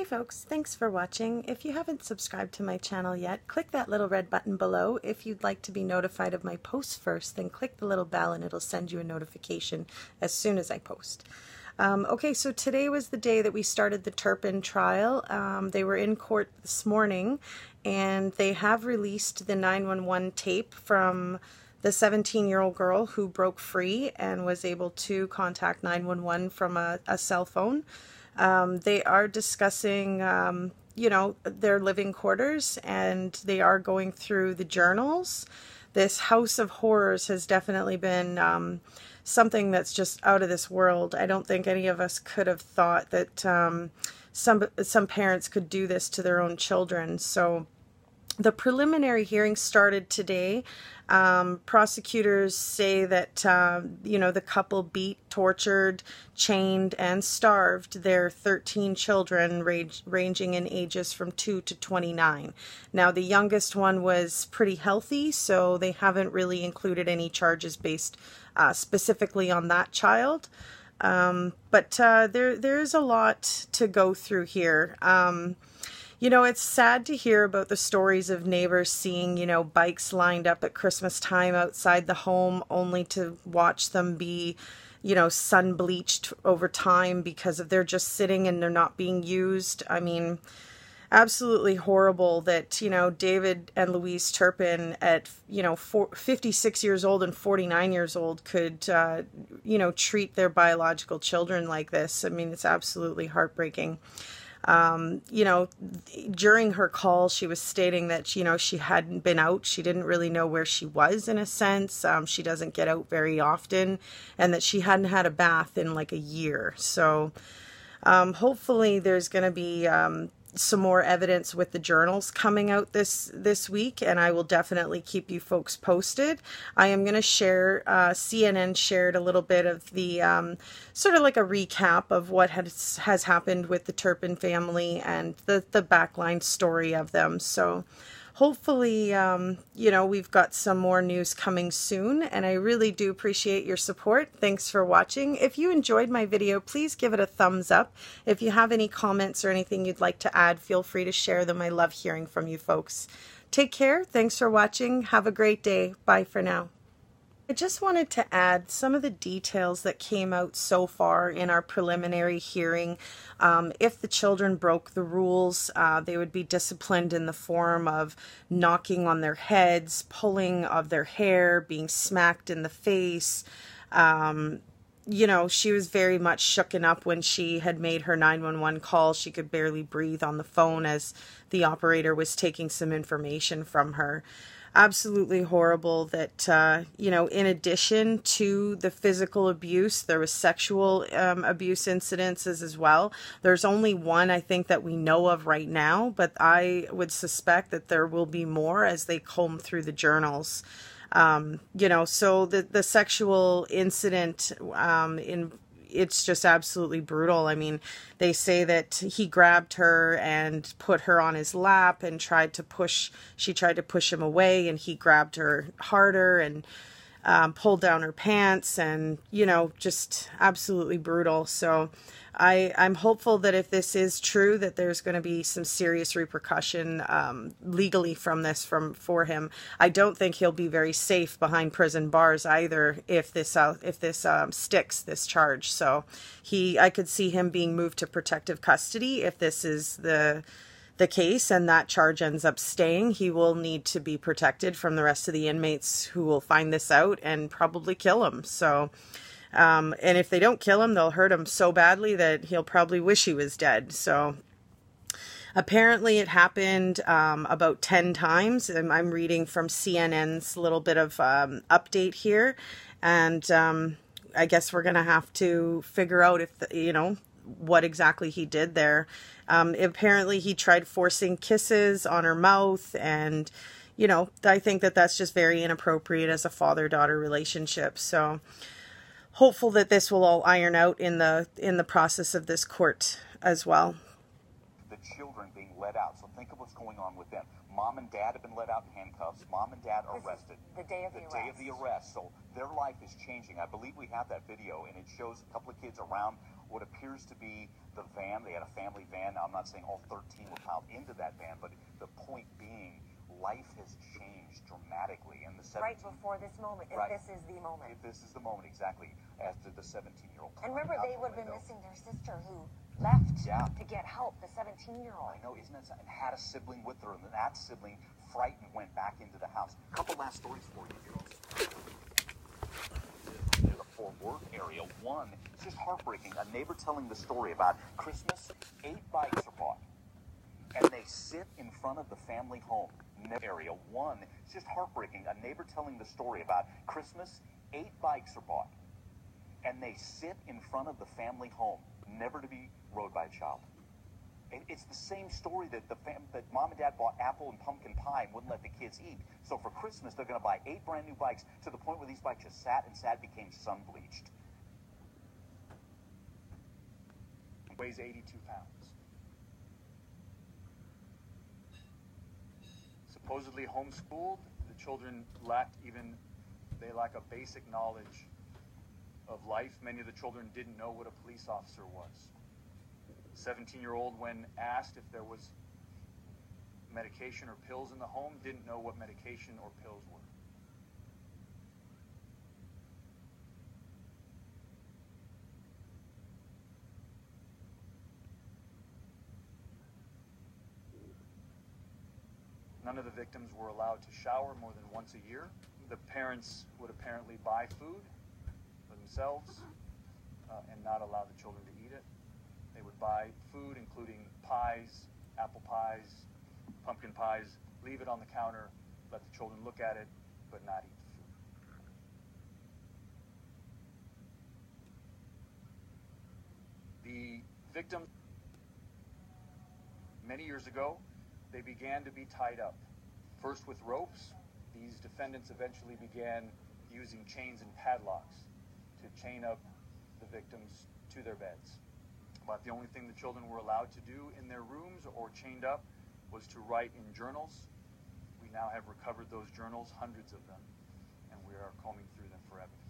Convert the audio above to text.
Hey folks, thanks for watching. If you haven't subscribed to my channel yet, click that little red button below. If you'd like to be notified of my posts first, then click the little bell and it'll send you a notification as soon as I post. Okay, so today was the day that we started the Turpin trial. They were in court this morning and they have released the 911 tape from the 17-year-old girl who broke free and was able to contact 911 from a cell phone. They are discussing, their living quarters, and they are going through the journals. This house of horrors has definitely been something that's just out of this world. I don't think any of us could have thought that some parents could do this to their own children. So the preliminary hearing started today. Prosecutors say that, the couple beat, tortured, chained, and starved their 13 children ranging in ages from 2 to 29. Now, the youngest one was pretty healthy, so they haven't really included any charges based specifically on that child. But there is a lot to go through here. It's sad to hear about the stories of neighbors seeing, bikes lined up at Christmas time outside the home only to watch them be, sun bleached over time because they're just sitting and they're not being used. I mean, absolutely horrible that, David and Louise Turpin at, 56 years old and 49 years old could, treat their biological children like this. I mean, it's absolutely heartbreaking. During her call, she was stating that, she hadn't been out. She didn't really know where she was in a sense. She doesn't get out very often, and that she hadn't had a bath in like a year. So, hopefully there's going to be, some more evidence with the journals coming out this week, and I will definitely keep you folks posted. I am going to share, CNN shared a little bit of the sort of like a recap of what has happened with the Turpin family and the backline story of them. So hopefully, we've got some more news coming soon, and I really do appreciate your support. Thanks for watching. If you enjoyed my video, please give it a thumbs up. If you have any comments or anything you'd like to add, feel free to share them. I love hearing from you folks. Take care. Thanks for watching. Have a great day. Bye for now. I just wanted to add some of the details that came out so far in our preliminary hearing. If the children broke the rules, they would be disciplined in the form of knocking on their heads, pulling of their hair, being smacked in the face. She was very much shooken up when she had made her 911 call. She could barely breathe on the phone as the operator was taking some information from her. Absolutely horrible that, in addition to the physical abuse, there was sexual abuse incidences as well. There's only one, I think, that we know of right now, but I would suspect that there will be more as they comb through the journals. So the sexual incident it's just absolutely brutal. I mean, they say that he grabbed her and put her on his lap and she tried to push him away, and he grabbed her harder and pulled down her pants, and, just absolutely brutal. So I'm hopeful that if this is true, that there's going to be some serious repercussion legally from this for him. I don't think he'll be very safe behind prison bars either if this sticks, this charge. So I could see him being moved to protective custody if this is the case and that charge ends up staying. He will need to be protected from the rest of the inmates who will find this out and probably kill him. So, and if they don't kill him, they'll hurt him so badly that he'll probably wish he was dead. So apparently it happened about 10 times. I'm reading from CNN's little bit of update here. And I guess we're going to have to figure out if, what exactly he did there. Apparently he tried forcing kisses on her mouth, and, I think that that's just very inappropriate as a father-daughter relationship. So hopeful that this will all iron out in the process of this court as well. The children being let out. So think of what's going on with them. Mom and dad have been let out in handcuffs. Mom and dad arrested. The day of the arrest. The day of the arrest. So their life is changing. I believe we have that video, and it shows a couple of kids around what appears to be the van. They had a family van. Now, I'm not saying all 13 were piled into that van, but the point being, life has changed dramatically in the 17. Right before this moment, if this is the moment. If this is the moment, exactly, after the 17-year-old. And remember, they would have been missing their sister who left to get help, the 17-year-old. I know, isn't it? And had a sibling with her, and that sibling, frightened, went back into the house. A couple last stories for you, girls. In the Fort Worth area, one, it's just heartbreaking. A neighbor telling the story about Christmas, 8 bikes are bought, and they sit in front of the family home. Area, one, it's just heartbreaking. A neighbor telling the story about Christmas, 8 bikes are bought, and they sit in front of the family home, never to be rode by a child. It's the same story that that mom and dad bought apple and pumpkin pie and wouldn't let the kids eat. So for Christmas, they're going to buy 8 brand new bikes, to the point where these bikes just sat and sat, became sun bleached. Weighs 82 pounds. Supposedly homeschooled, the children lack a basic knowledge of life. Many of the children didn't know what a police officer was. 17-year-old, when asked if there was medication or pills in the home, didn't know what medication or pills were. None of the victims were allowed to shower more than once a year. The parents would apparently buy food for themselves and not allow the children to eat it. They would buy food, including pies, apple pies, pumpkin pies, leave it on the counter, let the children look at it, but not eat the food. The victims, many years ago, they began to be tied up. First with ropes, these defendants eventually began using chains and padlocks to chain up the victims to their beds. But the only thing the children were allowed to do in their rooms or chained up was to write in journals. We now have recovered those journals, hundreds of them, and we are combing through them for evidence.